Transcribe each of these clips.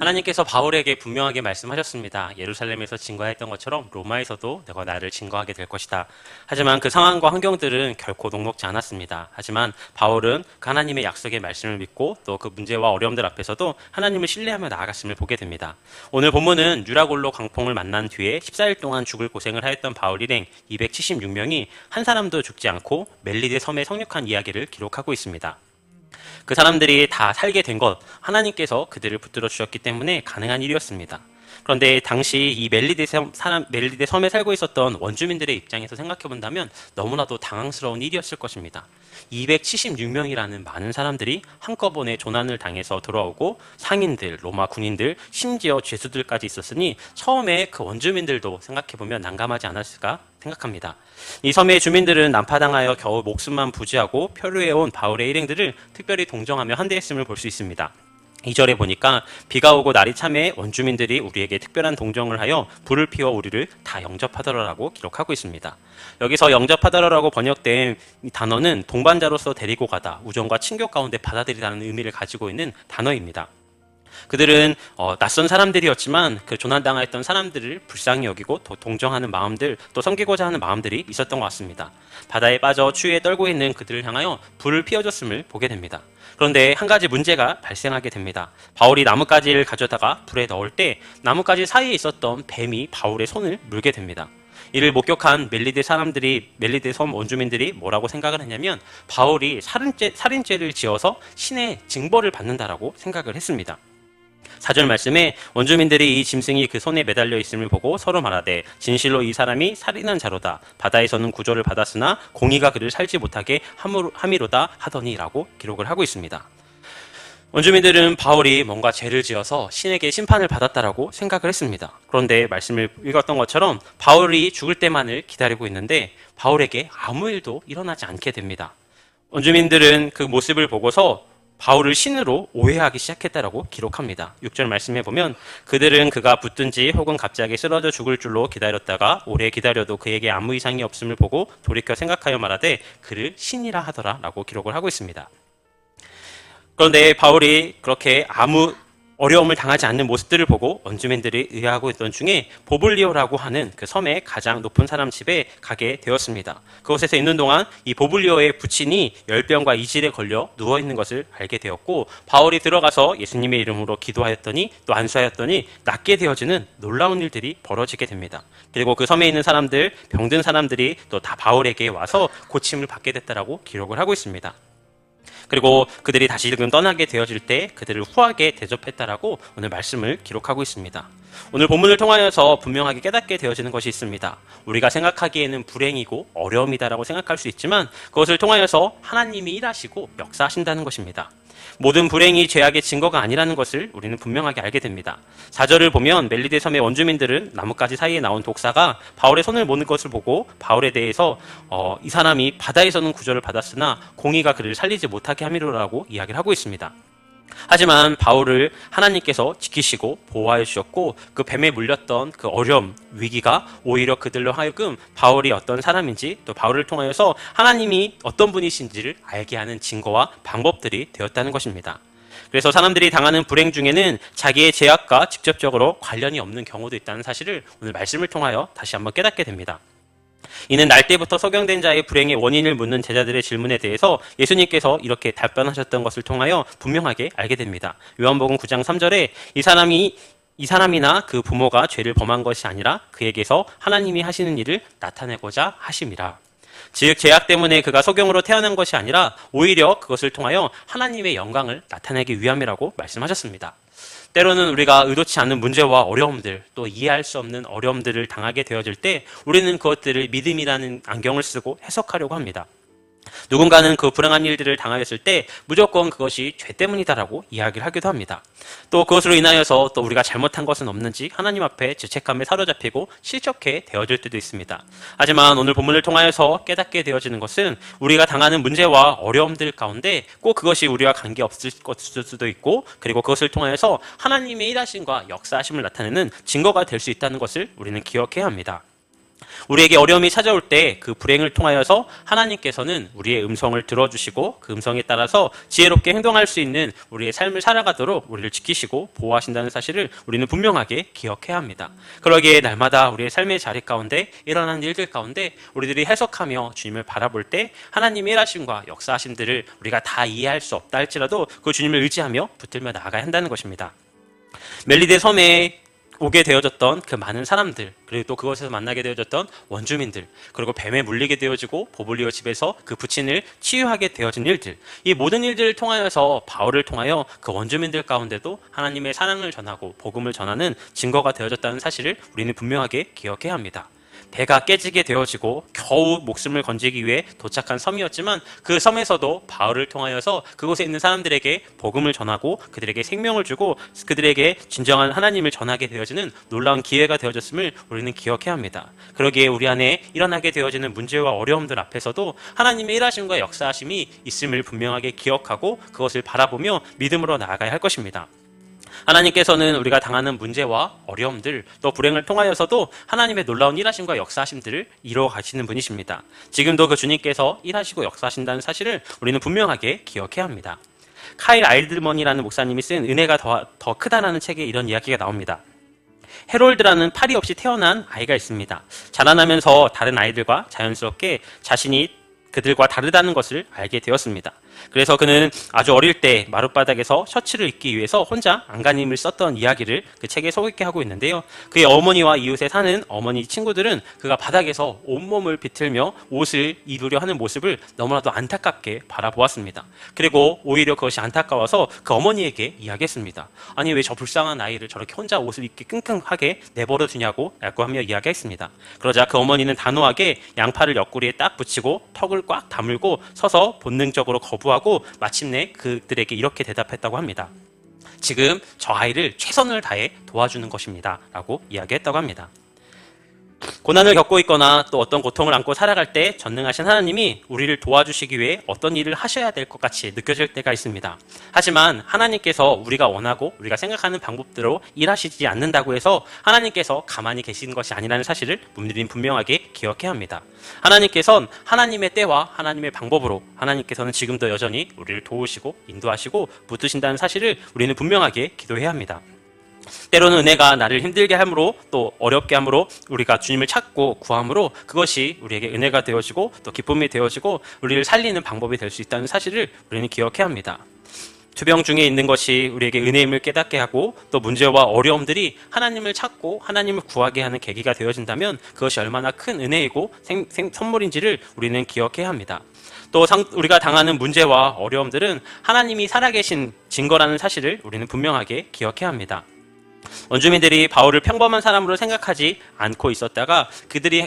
하나님께서 바울에게 분명하게 말씀하셨습니다. 예루살렘에서 증거했던 것처럼 로마에서도 너가 나를 증거하게 될 것이다. 하지만 그 상황과 환경들은 결코 녹록지 않았습니다. 하지만 바울은 그 하나님의 약속의 말씀을 믿고 또 그 문제와 어려움들 앞에서도 하나님을 신뢰하며 나아갔음을 보게 됩니다. 오늘 본문은 유라골로 광풍을 만난 뒤에 14일 동안 죽을 고생을 하였던 바울 일행 276명이 한 사람도 죽지 않고 멜리데 섬에 상륙한 이야기를 기록하고 있습니다. 그 사람들이 다 살게 된 것, 하나님께서 그들을 붙들어 주셨기 때문에 가능한 일이었습니다. 그런데 당시 이 멜리데 섬에 살고 있었던 원주민들의 입장에서 생각해 본다면 너무나도 당황스러운 일이었을 것입니다. 276명이라는 많은 사람들이 한꺼번에 조난을 당해서 돌아오고 상인들, 로마 군인들, 심지어 죄수들까지 있었으니 처음에 그 원주민들도 생각해 보면 난감하지 않았을까 생각합니다. 이 섬의 주민들은 난파당하여 겨우 목숨만 부지하고 표류해온 바울의 일행들을 특별히 동정하며 한대했음을 볼 수 있습니다. 2절에 보니까 비가 오고 날이 참해 원주민들이 우리에게 특별한 동정을 하여 불을 피워 우리를 다 영접하더라라고 기록하고 있습니다. 여기서 영접하더라라고 번역된 이 단어는 동반자로서 데리고 가다, 우정과 친교 가운데 받아들이다는 의미를 가지고 있는 단어입니다. 그들은 낯선 사람들이었지만 그 조난당했던 사람들을 불쌍히 여기고 또 동정하는 마음들, 또 섬기고자 하는 마음들이 있었던 것 같습니다. 바다에 빠져 추위에 떨고 있는 그들을 향하여 불을 피워줬음을 보게 됩니다. 그런데 한 가지 문제가 발생하게 됩니다. 바울이 나뭇가지를 가져다가 불에 넣을 때 나뭇가지 사이에 있었던 뱀이 바울의 손을 물게 됩니다. 이를 목격한 멜리데 섬 원주민들이 뭐라고 생각을 했냐면 바울이 살인죄를 지어서 신의 징벌을 받는다라고 생각을 했습니다. 4절 말씀에 원주민들이 이 짐승이 그 손에 매달려 있음을 보고 서로 말하되 진실로 이 사람이 살인한 자로다. 바다에서는 구조를 받았으나 공의가 그를 살지 못하게 함이로다 하더니라고 기록을 하고 있습니다. 원주민들은 바울이 뭔가 죄를 지어서 신에게 심판을 받았다라고 생각을 했습니다. 그런데 말씀을 읽었던 것처럼 바울이 죽을 때만을 기다리고 있는데 바울에게 아무 일도 일어나지 않게 됩니다. 원주민들은 그 모습을 보고서 바울을 신으로 오해하기 시작했다라고 기록합니다. 6절 말씀해 보면 그들은 그가 붙든지 혹은 갑자기 쓰러져 죽을 줄로 기다렸다가 오래 기다려도 그에게 아무 이상이 없음을 보고 돌이켜 생각하여 말하되 그를 신이라 하더라라고 기록을 하고 있습니다. 그런데 바울이 그렇게 아무 어려움을 당하지 않는 모습들을 보고 원주민들이 의아하고 있던 중에 보블리오라고 하는 그 섬의 가장 높은 사람 집에 가게 되었습니다. 그곳에서 있는 동안 이 보블리오의 부친이 열병과 이질에 걸려 누워있는 것을 알게 되었고 바울이 들어가서 예수님의 이름으로 기도하였더니 또 안수하였더니 낫게 되어지는 놀라운 일들이 벌어지게 됩니다. 그리고 그 섬에 있는 사람들, 병든 사람들이 또 다 바울에게 와서 고침을 받게 됐다라고 기록을 하고 있습니다. 그리고 그들이 다시금 떠나게 되어질 때 그들을 후하게 대접했다라고 오늘 말씀을 기록하고 있습니다. 오늘 본문을 통하여서 분명하게 깨닫게 되어지는 것이 있습니다. 우리가 생각하기에는 불행이고 어려움이다라고 생각할 수 있지만 그것을 통하여서 하나님이 일하시고 역사하신다는 것입니다. 모든 불행이 죄악의 증거가 아니라는 것을 우리는 분명하게 알게 됩니다. 4절을 보면 멜리데 섬의 원주민들은 나뭇가지 사이에 나온 독사가 바울의 손을 모는 것을 보고 바울에 대해서 이 사람이 바다에서는 구조를 받았으나 공의가 그를 살리지 못하게 함이로라고 이야기를 하고 있습니다. 하지만 바울을 하나님께서 지키시고 보호하여 주셨고 그 뱀에 물렸던 그 어려움, 위기가 오히려 그들로 하여금 바울이 어떤 사람인지 또 바울을 통하여서 하나님이 어떤 분이신지를 알게 하는 증거와 방법들이 되었다는 것입니다. 그래서 사람들이 당하는 불행 중에는 자기의 죄악과 직접적으로 관련이 없는 경우도 있다는 사실을 오늘 말씀을 통하여 다시 한번 깨닫게 됩니다. 이는 날 때부터 소경된 자의 불행의 원인을 묻는 제자들의 질문에 대해서 예수님께서 이렇게 답변하셨던 것을 통하여 분명하게 알게 됩니다. 요한복음 9장 3절에 이 사람이나 그 부모가 죄를 범한 것이 아니라 그에게서 하나님이 하시는 일을 나타내고자 하심이라. 즉 죄악 때문에 그가 소경으로 태어난 것이 아니라 오히려 그것을 통하여 하나님의 영광을 나타내기 위함이라고 말씀하셨습니다. 때로는 우리가 의도치 않는 문제와 어려움들, 또 이해할 수 없는 어려움들을 당하게 되어질 때 우리는 그것들을 믿음이라는 안경을 쓰고 해석하려고 합니다. 누군가는 그 불행한 일들을 당하였을 때 무조건 그것이 죄 때문이다라고 이야기를 하기도 합니다. 또 그것으로 인하여서 또 우리가 잘못한 것은 없는지 하나님 앞에 죄책감에 사로잡히고 실족해 되어질 때도 있습니다. 하지만 오늘 본문을 통하여서 깨닫게 되어지는 것은 우리가 당하는 문제와 어려움들 가운데 꼭 그것이 우리와 관계없을 수도 있고 그리고 그것을 통하여서 하나님의 일하심과 역사하심을 나타내는 증거가 될 수 있다는 것을 우리는 기억해야 합니다. 우리에게 어려움이 찾아올 때 그 불행을 통하여서 하나님께서는 우리의 음성을 들어주시고 그 음성에 따라서 지혜롭게 행동할 수 있는 우리의 삶을 살아가도록 우리를 지키시고 보호하신다는 사실을 우리는 분명하게 기억해야 합니다. 그러기에 날마다 우리의 삶의 자리 가운데 일어나는 일들 가운데 우리들이 해석하며 주님을 바라볼 때 하나님의 일하심과 역사하심들을 우리가 다 이해할 수 없다 할지라도 그 주님을 의지하며 붙들며 나아가야 한다는 것입니다. 멜리데 섬에 오게 되어졌던 그 많은 사람들, 그리고 또 그곳에서 만나게 되어졌던 원주민들, 그리고 뱀에 물리게 되어지고 보블리오 집에서 그 부친을 치유하게 되어진 일들, 이 모든 일들을 통하여서 바울을 통하여 그 원주민들 가운데도 하나님의 사랑을 전하고 복음을 전하는 증거가 되어졌다는 사실을 우리는 분명하게 기억해야 합니다. 배가 깨지게 되어지고 겨우 목숨을 건지기 위해 도착한 섬이었지만 그 섬에서도 바울을 통하여서 그곳에 있는 사람들에게 복음을 전하고 그들에게 생명을 주고 그들에게 진정한 하나님을 전하게 되어지는 놀라운 기회가 되어졌음을 우리는 기억해야 합니다. 그러기에 우리 안에 일어나게 되어지는 문제와 어려움들 앞에서도 하나님의 일하심과 역사하심이 있음을 분명하게 기억하고 그것을 바라보며 믿음으로 나아가야 할 것입니다. 하나님께서는 우리가 당하는 문제와 어려움들 또 불행을 통하여서도 하나님의 놀라운 일하심과 역사하심들을 이루어 가시는 분이십니다. 지금도 그 주님께서 일하시고 역사하신다는 사실을 우리는 분명하게 기억해야 합니다. 카일 아일드먼이라는 목사님이 쓴 은혜가 더 크다라는 책에 이런 이야기가 나옵니다. 해롤드라는 팔이 없이 태어난 아이가 있습니다. 자라나면서 다른 아이들과 자연스럽게 자신이 그들과 다르다는 것을 알게 되었습니다. 그래서 그는 아주 어릴 때 마룻바닥에서 셔츠를 입기 위해서 혼자 안간힘을 썼던 이야기를 그 책에 소개하게 하고 있는데요. 그의 어머니와 이웃에 사는 어머니 친구들은 그가 바닥에서 온몸을 비틀며 옷을 입으려 하는 모습을 너무나도 안타깝게 바라보았습니다. 그리고 오히려 그것이 안타까워서 그 어머니에게 이야기했습니다. 아니 왜 저 불쌍한 아이를 저렇게 혼자 옷을 입기 끙끙하게 내버려 두냐고 라고 하며 이야기했습니다. 그러자 그 어머니는 단호하게 양팔을 옆구리에 딱 붙이고 턱을 꽉 다물고 서서 본능적으로 거부하고 마침내 그들에게 이렇게 대답했다고 합니다. 지금 저 아이를 최선을 다해 도와주는 것입니다. 라고 이야기했다고 합니다. 고난을 겪고 있거나 또 어떤 고통을 안고 살아갈 때 전능하신 하나님이 우리를 도와주시기 위해 어떤 일을 하셔야 될 것 같이 느껴질 때가 있습니다. 하지만 하나님께서 우리가 원하고 우리가 생각하는 방법대로 일하시지 않는다고 해서 하나님께서 가만히 계시는 것이 아니라는 사실을 우리는 분명하게 기억해야 합니다. 하나님께서는 하나님의 때와 하나님의 방법으로 하나님께서는 지금도 여전히 우리를 도우시고 인도하시고 붙드신다는 사실을 우리는 분명하게 기도해야 합니다. 때로는 은혜가 나를 힘들게 함으로 또 어렵게 함으로 우리가 주님을 찾고 구함으로 그것이 우리에게 은혜가 되어지고 또 기쁨이 되어지고 우리를 살리는 방법이 될 수 있다는 사실을 우리는 기억해야 합니다. 투병 중에 있는 것이 우리에게 은혜임을 깨닫게 하고 또 문제와 어려움들이 하나님을 찾고 하나님을 구하게 하는 계기가 되어진다면 그것이 얼마나 큰 은혜이고 선물인지를 우리는 기억해야 합니다. 또 우리가 당하는 문제와 어려움들은 하나님이 살아계신 증거라는 사실을 우리는 분명하게 기억해야 합니다. 원주민들이 바울을 평범한 사람으로 생각하지 않고 있었다가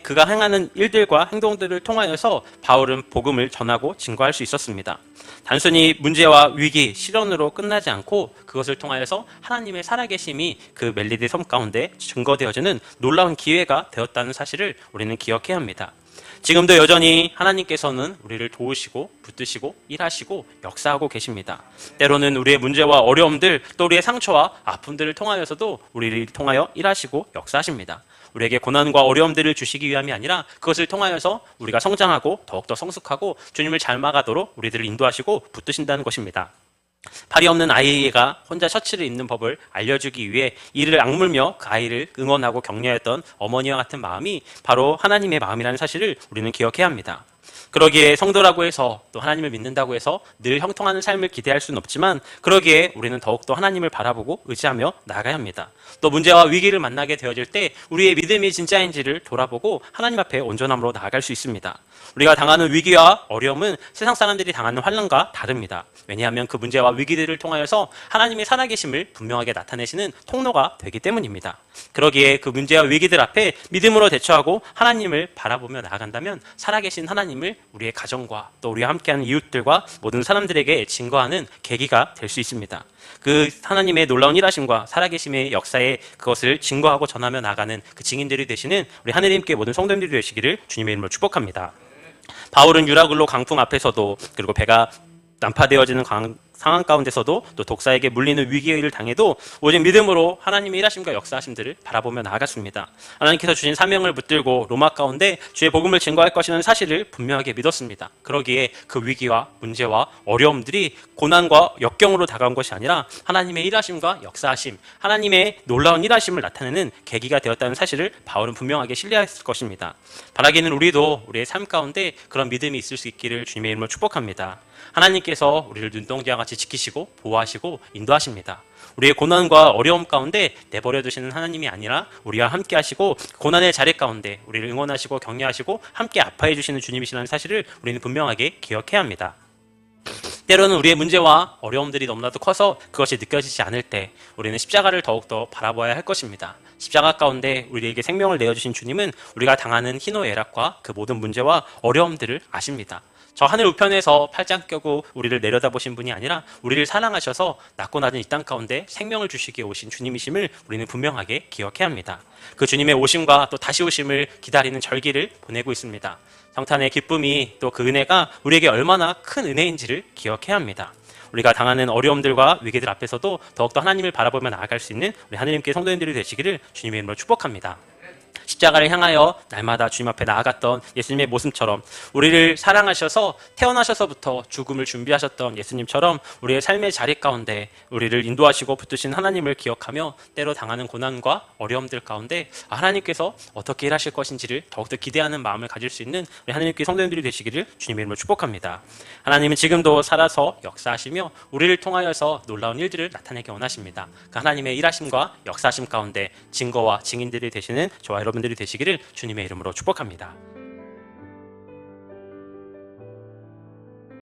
그가 행하는 일들과 행동들을 통하여서 바울은 복음을 전하고 증거할 수 있었습니다. 단순히 문제와 위기, 시련으로 끝나지 않고 그것을 통하여서 하나님의 살아계심이 그 멜리데 섬 가운데 증거되어지는 놀라운 기회가 되었다는 사실을 우리는 기억해야 합니다. 지금도 여전히 하나님께서는 우리를 도우시고 붙드시고 일하시고 역사하고 계십니다. 때로는 우리의 문제와 어려움들 또 우리의 상처와 아픔들을 통하여서도 우리를 통하여 일하시고 역사하십니다. 우리에게 고난과 어려움들을 주시기 위함이 아니라 그것을 통하여서 우리가 성장하고 더욱더 성숙하고 주님을 잘 막아도록 우리들을 인도하시고 붙드신다는 것입니다. 팔이 없는 아이가 혼자 셔츠를 입는 법을 알려주기 위해 이를 악물며 그 아이를 응원하고 격려했던 어머니와 같은 마음이 바로 하나님의 마음이라는 사실을 우리는 기억해야 합니다. 그러기에 성도라고 해서 또 하나님을 믿는다고 해서 늘 형통하는 삶을 기대할 수는 없지만 그러기에 우리는 더욱더 하나님을 바라보고 의지하며 나아가야 합니다. 또 문제와 위기를 만나게 되어질 때 우리의 믿음이 진짜인지를 돌아보고 하나님 앞에 온전함으로 나아갈 수 있습니다. 우리가 당하는 위기와 어려움은 세상 사람들이 당하는 환난과 다릅니다. 왜냐하면 그 문제와 위기들을 통하여서 하나님의 살아계심을 분명하게 나타내시는 통로가 되기 때문입니다. 그러기에 그 문제와 위기들 앞에 믿음으로 대처하고 하나님을 바라보며 나아간다면 살아계신 하나님을 우리의 가정과 또 우리와 함께하는 이웃들과 모든 사람들에게 증거하는 계기가 될 수 있습니다. 그 하나님의 놀라운 일하심과 살아계심의 역사에 그것을 증거하고 전하며 나가는 그 증인들이 되시는 우리 하느님께 모든 성도님들이 되시기를 주님의 이름으로 축복합니다. 바울은 유라굴로 강풍 앞에서도 그리고 배가 난파되어지는 상황 가운데서도 또 독사에게 물리는 위기를 당해도 오직 믿음으로 하나님의 일하심과 역사하심들을 바라보며 나아갔습니다. 하나님께서 주신 사명을 붙들고 로마 가운데 주의 복음을 증거할 것이라는 사실을 분명하게 믿었습니다. 그러기에 그 위기와 문제와 어려움들이 고난과 역경으로 다가온 것이 아니라 하나님의 일하심과 역사하심, 하나님의 놀라운 일하심을 나타내는 계기가 되었다는 사실을 바울은 분명하게 신뢰했을 것입니다. 바라기는 우리도 우리의 삶 가운데 그런 믿음이 있을 수 있기를 주님의 이름으로 축복합니다. 하나님께서 우리를 눈동자와 같이 지키시고 보호하시고 인도하십니다. 우리의 고난과 어려움 가운데 내버려 두시는 하나님이 아니라 우리와 함께 하시고 고난의 자리 가운데 우리를 응원하시고 격려하시고 함께 아파해 주시는 주님이시라는 사실을 우리는 분명하게 기억해야 합니다. 때로는 우리의 문제와 어려움들이 너무나도 커서 그것이 느껴지지 않을 때 우리는 십자가를 더욱더 바라봐야 할 것입니다. 십자가 가운데 우리에게 생명을 내어주신 주님은 우리가 당하는 희노애락과 그 모든 문제와 어려움들을 아십니다. 저 하늘 우편에서 팔짱 껴고 우리를 내려다보신 분이 아니라 우리를 사랑하셔서 낮고 낮은 이 땅 가운데 생명을 주시기에 오신 주님이심을 우리는 분명하게 기억해야 합니다. 그 주님의 오심과 또 다시 오심을 기다리는 절기를 보내고 있습니다. 성탄의 기쁨이 또 그 은혜가 우리에게 얼마나 큰 은혜인지를 기억해야 합니다. 우리가 당하는 어려움들과 위기들 앞에서도 더욱더 하나님을 바라보며 나아갈 수 있는 우리 하나님께 성도님들이 되시기를 주님의 이름으로 축복합니다. 십자가를 향하여 날마다 주님 앞에 나아갔던 예수님의 모습처럼 우리를 사랑하셔서 태어나셔서부터 죽음을 준비하셨던 예수님처럼 우리의 삶의 자리 가운데 우리를 인도하시고 붙드신 하나님을 기억하며 때로 당하는 고난과 어려움들 가운데 하나님께서 어떻게 일하실 것인지를 더욱더 기대하는 마음을 가질 수 있는 우리 하나님께 성도님들이 되시기를 주님의 이름으로 축복합니다. 하나님은 지금도 살아서 역사하시며 우리를 통하여서 놀라운 일들을 나타내기 원하십니다. 그 하나님의 일하심과 역사하심 가운데 증거와 증인들이 되시는 저와 여러분들이 되시기를 주님의 이름으로 축복합니다.